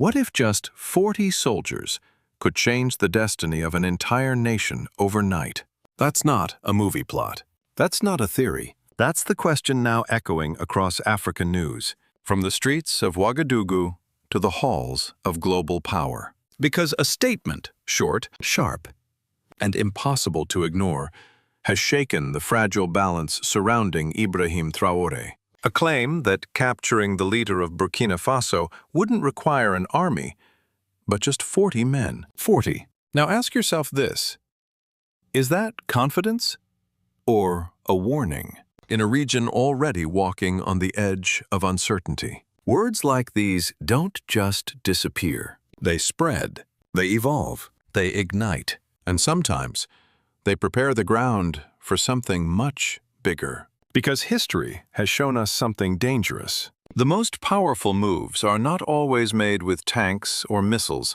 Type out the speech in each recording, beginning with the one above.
What if just 40 soldiers could change the destiny of an entire nation overnight? That's not a movie plot. That's not a theory. That's the question now echoing across African news, from the streets of Ouagadougou to the halls of global power. Because a statement, short, sharp, and impossible to ignore, has shaken the fragile balance surrounding Ibrahim Traoré. A claim that capturing the leader of Burkina Faso wouldn't require an army, but just 40 men. 40. Now ask yourself this: is that confidence or a warning in a region already walking on the edge of uncertainty? Words like these don't just disappear. They spread, they evolve, they ignite, and sometimes they prepare the ground for something much bigger. Because history has shown us something dangerous. The most powerful moves are not always made with tanks or missiles,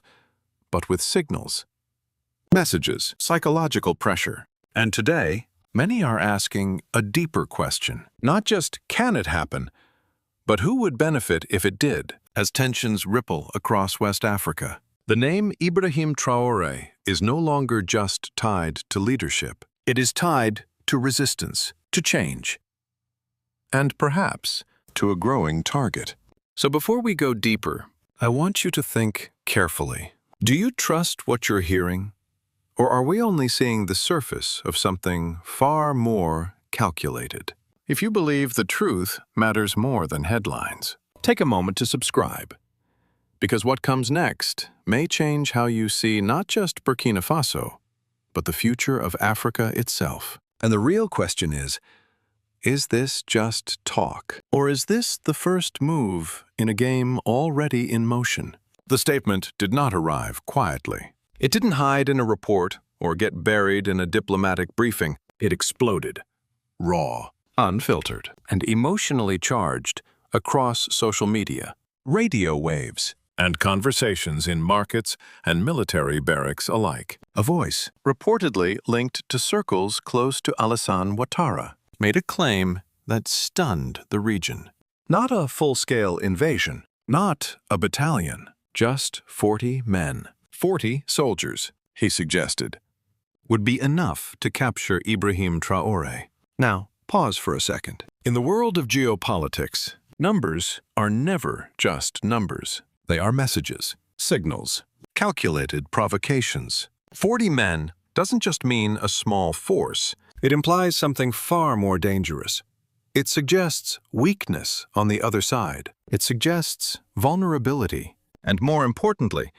but with signals, messages, psychological pressure. And today, many are asking a deeper question. Not just can it happen, but who would benefit if it did, as tensions ripple across West Africa. The name Ibrahim Traoré is no longer just tied to leadership. It is tied to resistance, to change, and perhaps to a growing target. So before we go deeper, I want you to think carefully. Do you trust what you're hearing? Or are we only seeing the surface of something far more calculated? If you believe the truth matters more than headlines, take a moment to subscribe. Because what comes next may change how you see not just Burkina Faso, but the future of Africa itself. And the real question is this just talk? Or is this the first move in a game already in motion? The statement did not arrive quietly. It didn't hide in a report or get buried in a diplomatic briefing. It exploded, raw, unfiltered, and emotionally charged across social media, radio waves, and conversations in markets and military barracks alike. A voice, reportedly linked to circles close to Alassane Ouattara, made a claim that stunned the region. Not a full-scale invasion, not a battalion, just 40 men. 40 soldiers, he suggested, would be enough to capture Ibrahim Traoré. Now, pause for a second. In the world of geopolitics, numbers are never just numbers. They are messages, signals, calculated provocations. 40 men doesn't just mean a small force. It implies something far more dangerous. It suggests weakness on the other side. It suggests vulnerability. And more importantly,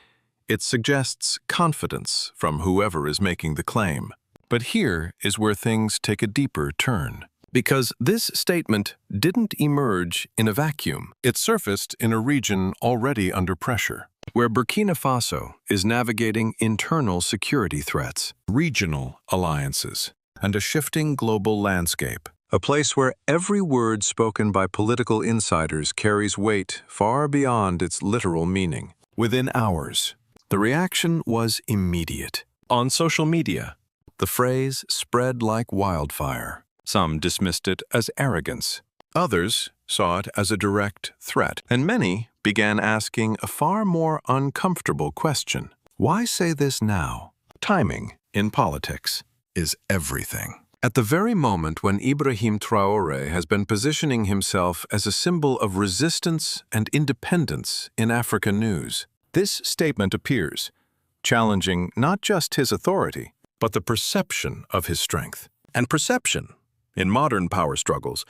it suggests confidence from whoever is making the claim. But here is where things take a deeper turn. Because this statement didn't emerge in a vacuum. It surfaced in a region already under pressure, where Burkina Faso is navigating internal security threats, regional alliances, and a shifting global landscape. A place where every word spoken by political insiders carries weight far beyond its literal meaning. Within hours, the reaction was immediate. On social media, the phrase spread like wildfire. Some dismissed it as arrogance. Others saw it as a direct threat. And many began asking a far more uncomfortable question. Why say this now? Timing, in politics, is everything. At the very moment when Ibrahim Traoré has been positioning himself as a symbol of resistance and independence in African news, this statement appears, challenging not just his authority, but the perception of his strength. And perception, in modern power struggles,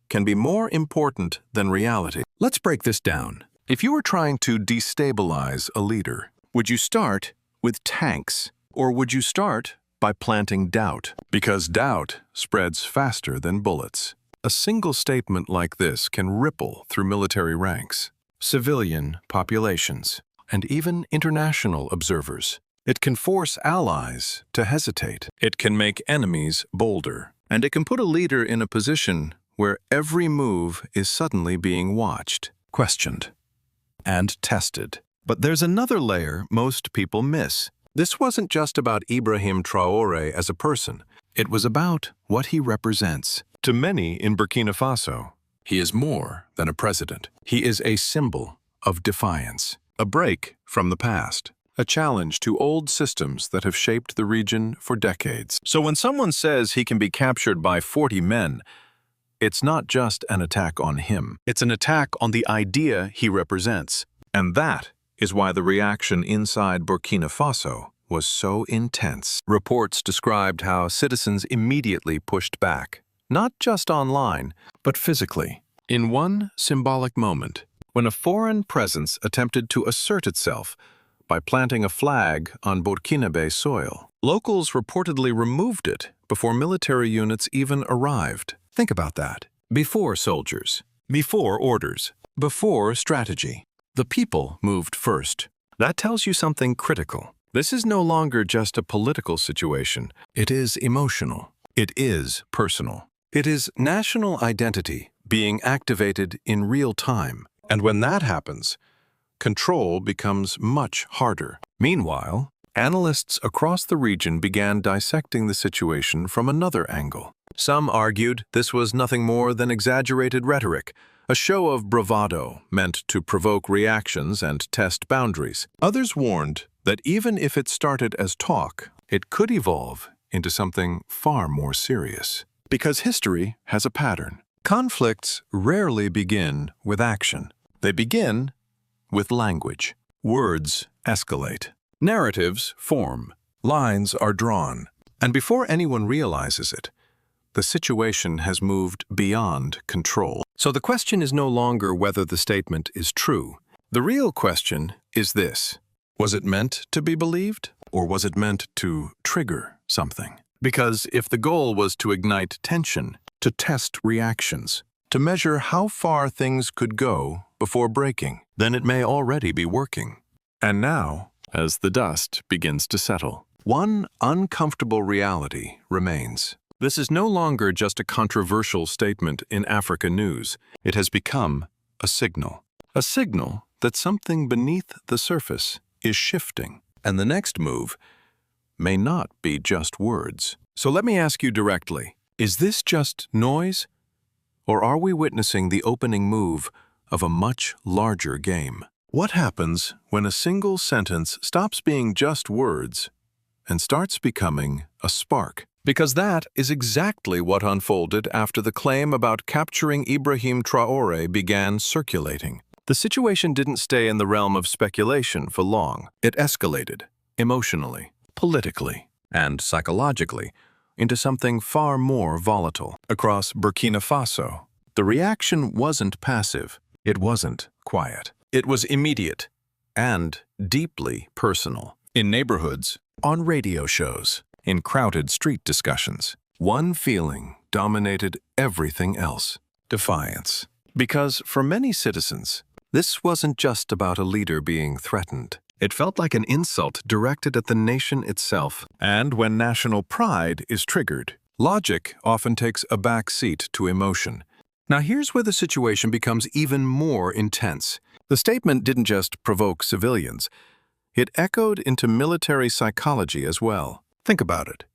can be more important than reality. Let's break this down. If you were trying to destabilize a leader, would you start with tanks, or would you start by planting doubt? Because doubt spreads faster than bullets. A single statement like this can ripple through military ranks, civilian populations, and even international observers. It can force allies to hesitate. It can make enemies bolder. And it can put a leader in a position where every move is suddenly being watched, questioned, and tested. But there's another layer most people miss. This wasn't just about Ibrahim Traoré as a person. It was about what he represents. To many in Burkina Faso, he is more than a president. He is a symbol of defiance. a break from the past, a challenge to old systems that have shaped the region for decades. So when someone says he can be captured by 40 men, it's not just an attack on him. It's an attack on the idea he represents. And that is why the reaction inside Burkina Faso was so intense. Reports described how citizens immediately pushed back, not just online, but physically. In one symbolic moment, when a foreign presence attempted to assert itself by planting a flag on Burkinabe soil, locals reportedly removed it before military units even arrived. Think about that. Before soldiers, before orders, before strategy. The people moved first. That tells you something critical. This is no longer just a political situation. It is emotional. It is personal. It is national identity being activated in real time. And when that happens, control becomes much harder. Meanwhile, analysts across the region began dissecting the situation from another angle. Some argued this was nothing more than exaggerated rhetoric, a show of bravado meant to provoke reactions and test boundaries. Others warned that even if it started as talk, it could evolve into something far more serious. Because history has a pattern. Conflicts rarely begin with action. They begin with language. Words escalate. Narratives form. Lines are drawn. And before anyone realizes it, the situation has moved beyond control. So the question is no longer whether the statement is true. The real question is this: was it meant to be believed, or was it meant to trigger something? Because if the goal was to ignite tension, to test reactions, to measure how far things could go before breaking, then it may already be working. And now, as the dust begins to settle, one uncomfortable reality remains. This is no longer just a controversial statement in Africa news. It has become a signal. A signal that something beneath the surface is shifting. And the next move may not be just words. So let me ask you directly, is this just noise? Or are we witnessing the opening move of a much larger game? What happens when a single sentence stops being just words and starts becoming a spark? Because that is exactly what unfolded after the claim about capturing Ibrahim Traoré began circulating. The situation didn't stay in the realm of speculation for long. It escalated, emotionally, politically, and psychologically, into something far more volatile. Across Burkina Faso, the reaction wasn't passive. It wasn't quiet. It was immediate and deeply personal. In neighborhoods, on radio shows, in crowded street discussions, one feeling dominated everything else: defiance. Because for many citizens, this wasn't just about a leader being threatened. It felt like an insult directed at the nation itself. And when national pride is triggered, logic often takes a back seat to emotion. Now here's where the situation becomes even more intense. The statement didn't just provoke civilians. It echoed into military psychology as well. Think about it.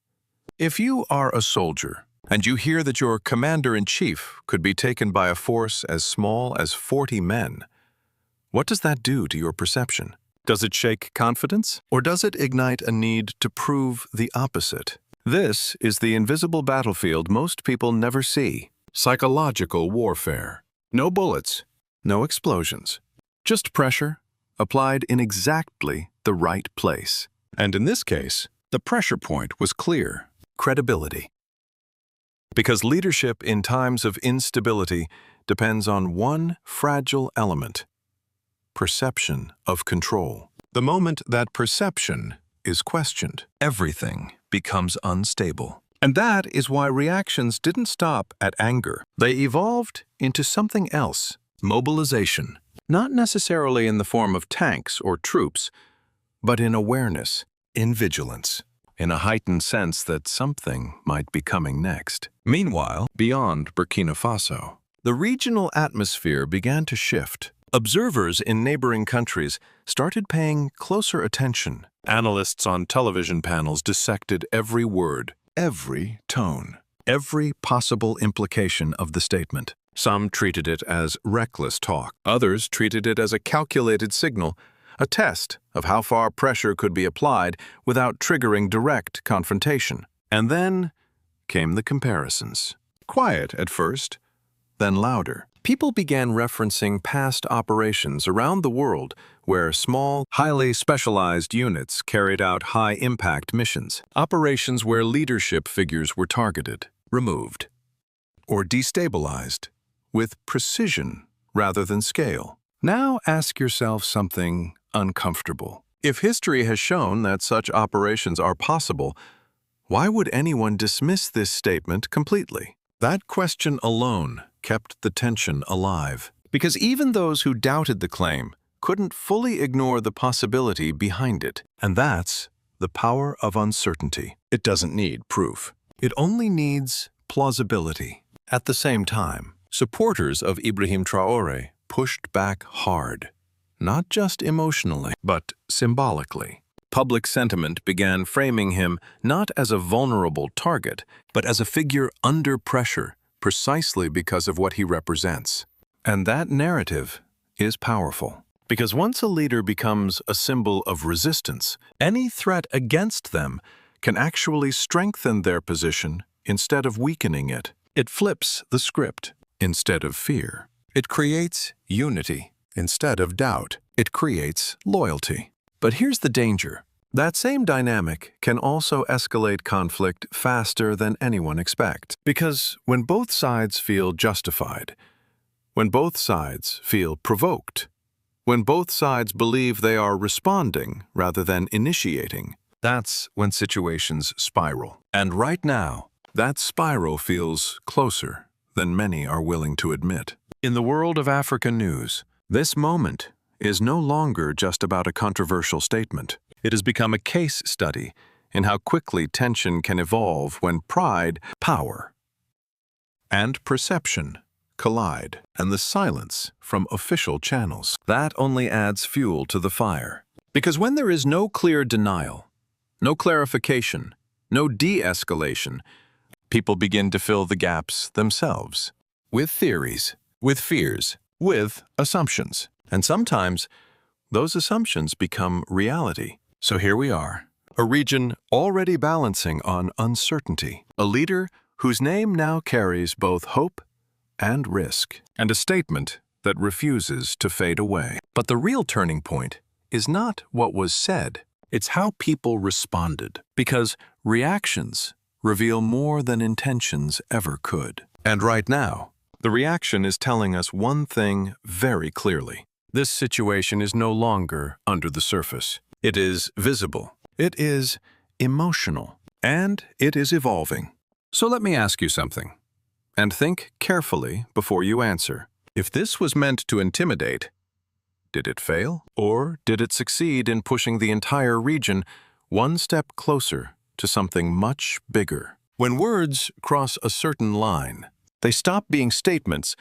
If you are a soldier and you hear that your commander-in-chief could be taken by a force as small as 40 men, what does that do to your perception? Does it shake confidence? Or does it ignite a need to prove the opposite? This is the invisible battlefield most people never see. Psychological warfare. No bullets, no explosions. Just pressure applied in exactly the right place. And in this case, the pressure point was clear: credibility. Because leadership in times of instability depends on one fragile element: perception of control. The moment that perception is questioned, everything becomes unstable. And that is why reactions didn't stop at anger. They evolved into something else: mobilization. Not necessarily in the form of tanks or troops, but in awareness, in vigilance, in a heightened sense that something might be coming next. Meanwhile, beyond Burkina Faso, the regional atmosphere began to shift. Observers in neighboring countries started paying closer attention. Analysts on television panels dissected every word, every tone, every possible implication of the statement. Some treated it as reckless talk. Others treated it as a calculated signal, a test of how far pressure could be applied without triggering direct confrontation. And then came the comparisons. Quiet at first, then louder. People began referencing past operations around the world where small, highly specialized units carried out high-impact missions. Operations where leadership figures were targeted, removed, or destabilized with precision rather than scale. Now ask yourself something uncomfortable. If history has shown that such operations are possible, why would anyone dismiss this statement completely? That question alone kept the tension alive, because even those who doubted the claim couldn't fully ignore the possibility behind it. And that's the power of uncertainty. It doesn't need proof. It only needs plausibility. At the same time, supporters of Ibrahim Traoré pushed back hard, not just emotionally, but symbolically. Public sentiment began framing him not as a vulnerable target, but as a figure under pressure, precisely because of what he represents. And that narrative is powerful, because once a leader becomes a symbol of resistance, any threat against them can actually strengthen their position instead of weakening it. It flips the script. Instead of fear, it creates unity. Instead of doubt, it creates loyalty. But here's the danger. That same dynamic can also escalate conflict faster than anyone expects. Because when both sides feel justified, when both sides feel provoked, when both sides believe they are responding rather than initiating, that's when situations spiral. And right now, that spiral feels closer than many are willing to admit. In the world of African news, this moment is no longer just about a controversial statement. It has become a case study in how quickly tension can evolve when pride, power, and perception collide, and the silence from official channels. That only adds fuel to the fire. Because when there is no clear denial, no clarification, no de-escalation, people begin to fill the gaps themselves. With theories, with fears, with assumptions. And sometimes, those assumptions become reality. So here we are, a region already balancing on uncertainty, a leader whose name now carries both hope and risk, and a statement that refuses to fade away. But the real turning point is not what was said, it's how people responded, because reactions reveal more than intentions ever could. And right now, the reaction is telling us one thing very clearly. This situation is no longer under the surface. It is visible, it is emotional, and it is evolving. So let me ask you something, and think carefully before you answer. If this was meant to intimidate, did it fail? Or did it succeed in pushing the entire region one step closer to something much bigger? When words cross a certain line, they stop being statements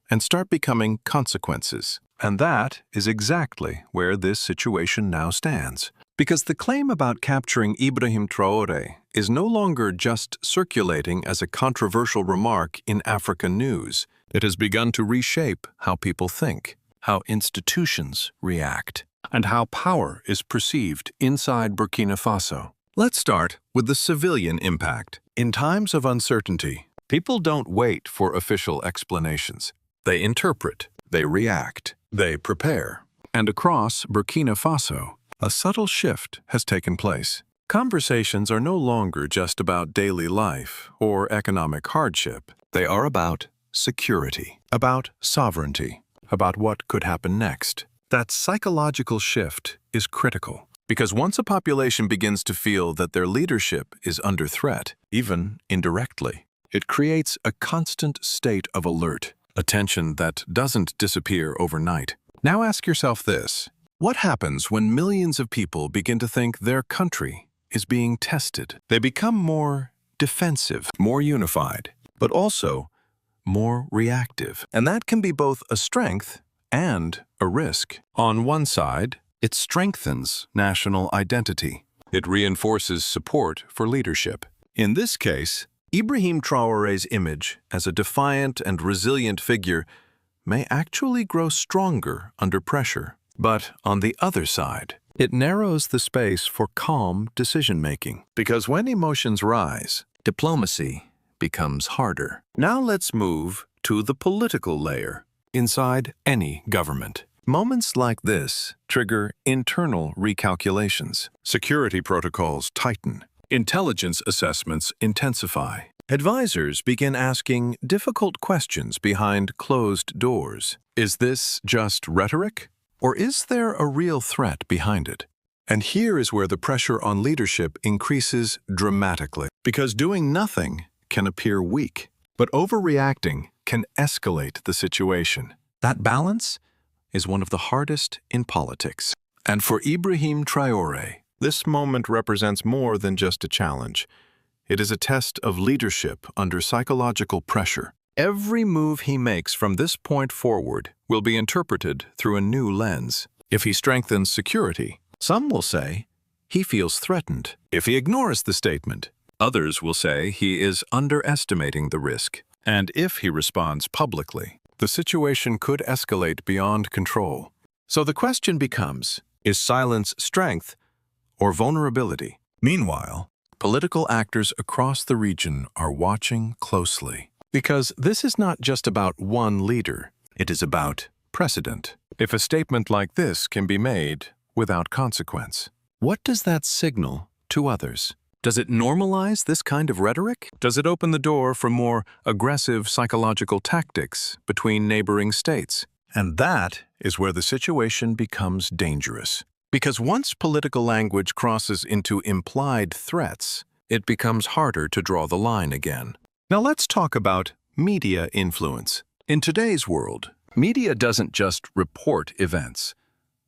and start becoming consequences. And that is exactly where this situation now stands. Because the claim about capturing Ibrahim Traoré is no longer just circulating as a controversial remark in African news. It has begun to reshape how people think, how institutions react, and how power is perceived inside Burkina Faso. Let's start with the civilian impact. In times of uncertainty, people don't wait for official explanations. They interpret, they react, they prepare. And across Burkina Faso, a subtle shift has taken place. Conversations are no longer just about daily life or economic hardship. They are about security, about sovereignty, about what could happen next. That psychological shift is critical, because once a population begins to feel that their leadership is under threat, even indirectly, it creates a constant state of alert, a tension that doesn't disappear overnight. Now ask yourself this: what happens when millions of people begin to think their country is being tested? They become more defensive, more unified, but also more reactive. And that can be both a strength and a risk. On one side, it strengthens national identity. It reinforces support for leadership. In this case, Ibrahim Traoré's image as a defiant and resilient figure may actually grow stronger under pressure. But on the other side, it narrows the space for calm decision-making. Because when emotions rise, diplomacy becomes harder. Now let's move to the political layer inside any government. Moments like this trigger internal recalculations. Security protocols tighten. Intelligence assessments intensify. Advisors begin asking difficult questions behind closed doors. Is this just rhetoric? Or is there a real threat behind it? And here is where the pressure on leadership increases dramatically. Because doing nothing can appear weak, but overreacting can escalate the situation. That balance is one of the hardest in politics. And for Ibrahim Traoré, this moment represents more than just a challenge. It is a test of leadership under psychological pressure. Every move he makes from this point forward will be interpreted through a new lens. If he strengthens security, some will say he feels threatened. If he ignores the statement, others will say he is underestimating the risk. And if he responds publicly, the situation could escalate beyond control. So the question becomes, is silence strength or vulnerability? Meanwhile, political actors across the region are watching closely. Because this is not just about one leader, it is about precedent. If a statement like this can be made without consequence, what does that signal to others? Does it normalize this kind of rhetoric? Does it open the door for more aggressive psychological tactics between neighboring states? And that is where the situation becomes dangerous. Because once political language crosses into implied threats, it becomes harder to draw the line again. Now let's talk about media influence. In today's world, media doesn't just report events,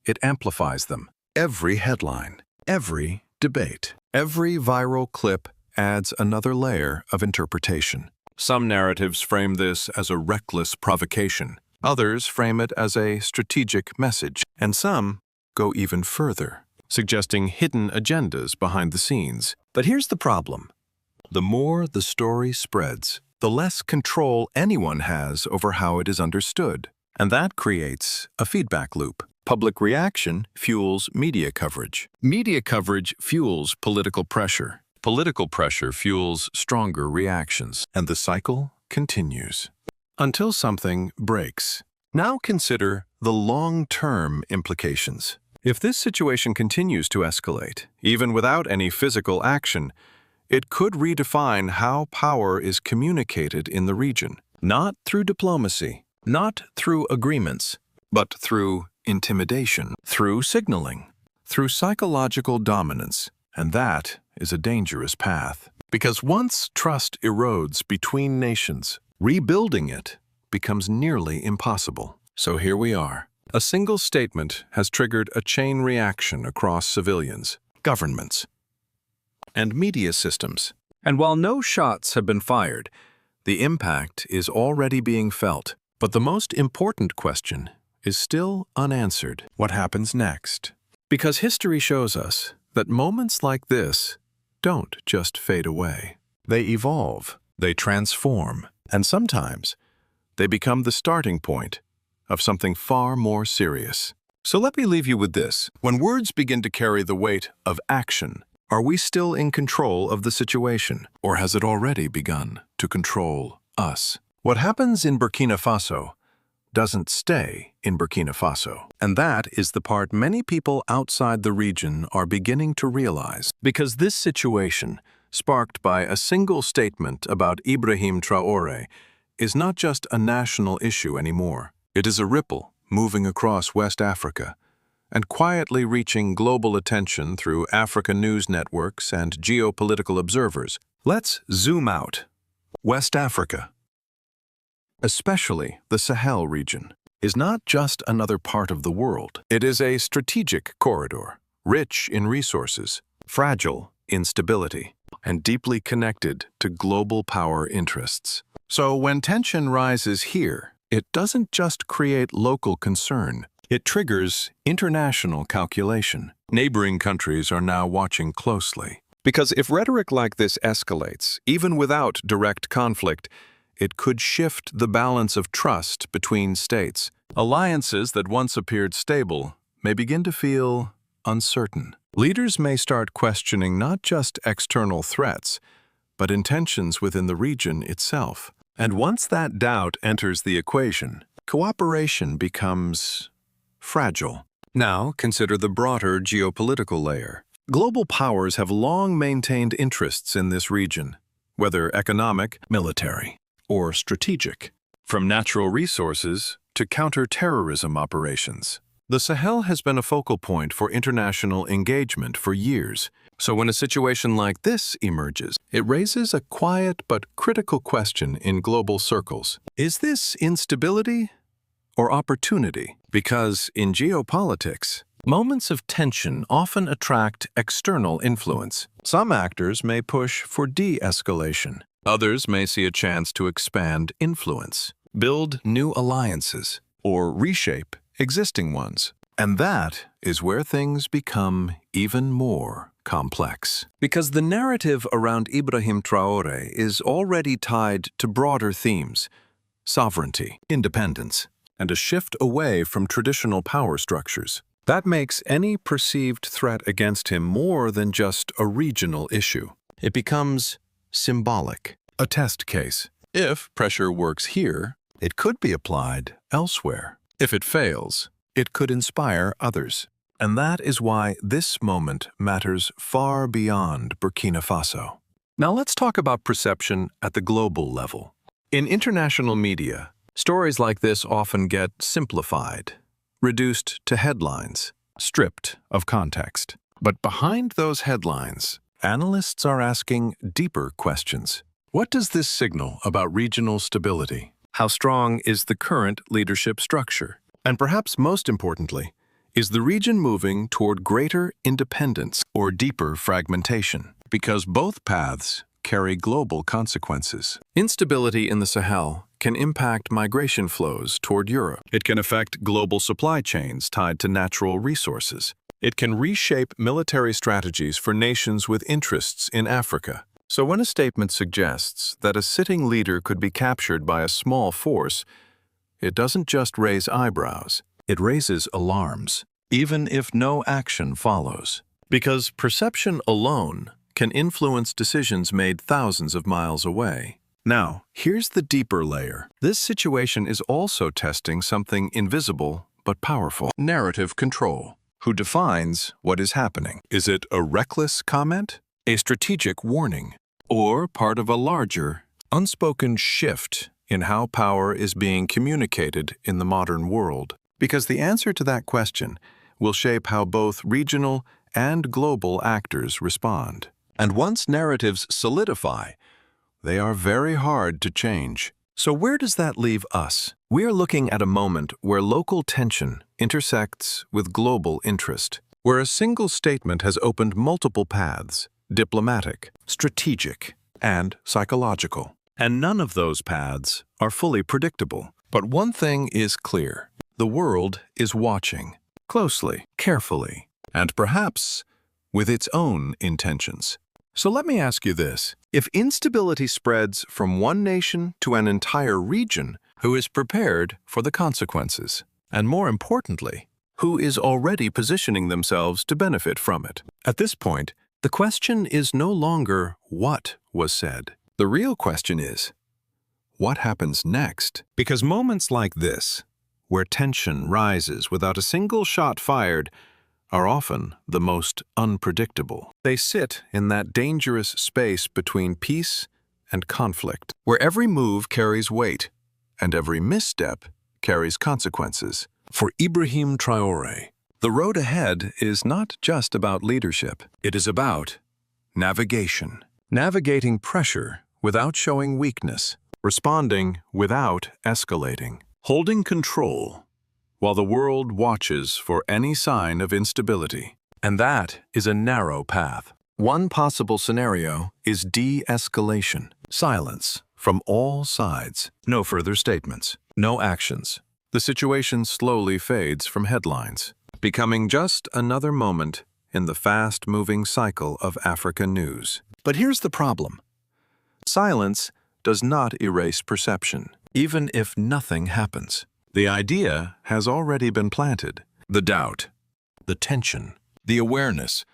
it amplifies them. Every headline, every debate, every viral clip adds another layer of interpretation. Some narratives frame this as a reckless provocation. Others frame it as a strategic message. And some go even further, suggesting hidden agendas behind the scenes. But here's the problem. The more the story spreads, the less control anyone has over how it is understood. And that creates a feedback loop. Public reaction fuels media coverage. Media coverage fuels political pressure. Political pressure fuels stronger reactions. And the cycle continues until something breaks. Now consider the long-term implications. If this situation continues to escalate, even without any physical action, it could redefine how power is communicated in the region. Not through diplomacy, not through agreements, but through intimidation, through signaling, through psychological dominance. And that is a dangerous path. Because once trust erodes between nations, rebuilding it becomes nearly impossible. So here we are. A single statement has triggered a chain reaction across civilians, governments, and media systems. And while no shots have been fired, the impact is already being felt. But the most important question is still unanswered. What happens next? Because history shows us that moments like this don't just fade away. They evolve, they transform, and sometimes they become the starting point of something far more serious. So let me leave you with this. When words begin to carry the weight of action, are we still in control of the situation, or has it already begun to control us? What happens in Burkina Faso doesn't stay in Burkina Faso. And that is the part many people outside the region are beginning to realize. Because this situation, sparked by a single statement about Ibrahim Traoré, is not just a national issue anymore. It is a ripple moving across West Africa and quietly reaching global attention through African news networks and geopolitical observers. Let's zoom out. West Africa, especially the Sahel region, is not just another part of the world. It is a strategic corridor, rich in resources, fragile in stability, and deeply connected to global power interests. So when tension rises here, it doesn't just create local concern. It triggers international calculation. Neighboring countries are now watching closely. Because if rhetoric like this escalates, even without direct conflict, it could shift the balance of trust between states. Alliances that once appeared stable may begin to feel uncertain. Leaders may start questioning not just external threats, but intentions within the region itself. And once that doubt enters the equation, cooperation becomes fragile. Now, consider the broader geopolitical layer. Global powers have long maintained interests in this region, whether economic, military, or strategic. From natural resources to counter-terrorism operations, the Sahel has been a focal point for international engagement for years. So when a situation like this emerges, it raises a quiet but critical question in global circles. Is this instability or opportunity? Because in geopolitics, moments of tension often attract external influence. Some actors may push for de-escalation. Others may see a chance to expand influence, build new alliances, or reshape existing ones. And that is where things become even more complex. Because the narrative around Ibrahim Traoré is already tied to broader themes: sovereignty, independence, and a shift away from traditional power structures. That makes any perceived threat against him more than just a regional issue. It becomes symbolic, a test case. If pressure works here, it could be applied elsewhere. If it fails, it could inspire others. And that is why this moment matters far beyond Burkina Faso. Now let's talk about perception at the global level. In international media, stories like this often get simplified, reduced to headlines, stripped of context. But behind those headlines, analysts are asking deeper questions. What does this signal about regional stability? How strong is the current leadership structure? And perhaps most importantly, is the region moving toward greater independence or deeper fragmentation? Because both paths carry global consequences. Instability in the Sahel can impact migration flows toward Europe. It can affect global supply chains tied to natural resources. It can reshape military strategies for nations with interests in Africa. So when a statement suggests that a sitting leader could be captured by a small force, it doesn't just raise eyebrows, it raises alarms, even if no action follows. Because perception alone can influence decisions made thousands of miles away. Now, here's the deeper layer. This situation is also testing something invisible but powerful: narrative control. Who defines what is happening? Is it a reckless comment, a strategic warning, or part of a larger, unspoken shift in how power is being communicated in the modern world? Because the answer to that question will shape how both regional and global actors respond. And once narratives solidify, they are very hard to change. So where does that leave us? We are looking at a moment where local tension intersects with global interest, where a single statement has opened multiple paths: diplomatic, strategic, and psychological. And none of those paths are fully predictable. But one thing is clear: the world is watching, closely, carefully, and perhaps with its own intentions. So let me ask you this: if instability spreads from one nation to an entire region, who is prepared for the consequences? And more importantly, who is already positioning themselves to benefit from it? At this point, the question is no longer what was said. The real question is, what happens next? Because moments like this, where tension rises without a single shot fired, are often the most unpredictable. They sit in that dangerous space between peace and conflict, where every move carries weight and every misstep carries consequences. For Ibrahim Traoré, the road ahead is not just about leadership. It is about navigation. Navigating pressure without showing weakness, responding without escalating, holding control while the world watches for any sign of instability. And that is a narrow path. One possible scenario is de-escalation. Silence from all sides. No further statements. No actions. The situation slowly fades from headlines, becoming just another moment in the fast-moving cycle of African news. But here's the problem. Silence does not erase perception, even if nothing happens. The idea has already been planted. The doubt, the tension, the awareness.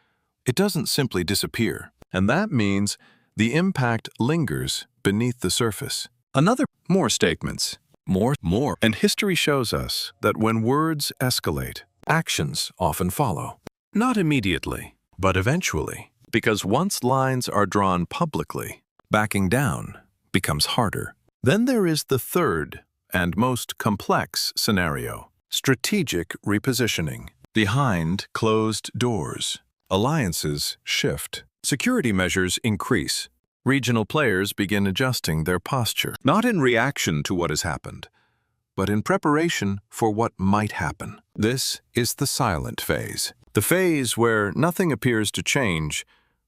It doesn't simply disappear. And that means the impact lingers beneath the surface. More statements. More. And history shows us that when words escalate, actions often follow. Not immediately, but eventually. Because once lines are drawn publicly, backing down becomes harder. Then there is the third and most complex scenario: strategic repositioning. Behind closed doors, alliances shift. Security measures increase. Regional players begin adjusting their posture, not in reaction to what has happened, but in preparation for what might happen. This is the silent phase. The phase where nothing appears to change,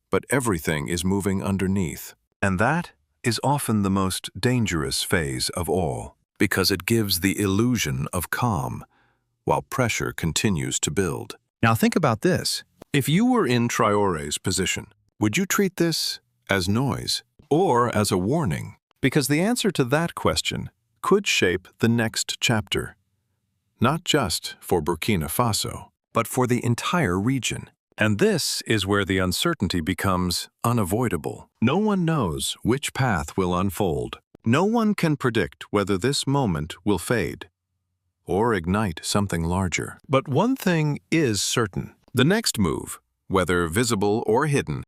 but everything is moving underneath. And that is often the most dangerous phase of all, because it gives the illusion of calm, while pressure continues to build. Now think about this. If you were in Traoré's position, would you treat this as noise or as a warning? Because the answer to that question could shape the next chapter, not just for Burkina Faso, but for the entire region. And this is where the uncertainty becomes unavoidable. No one knows which path will unfold. No one can predict whether this moment will fade or ignite something larger. But one thing is certain. The next move, whether visible or hidden,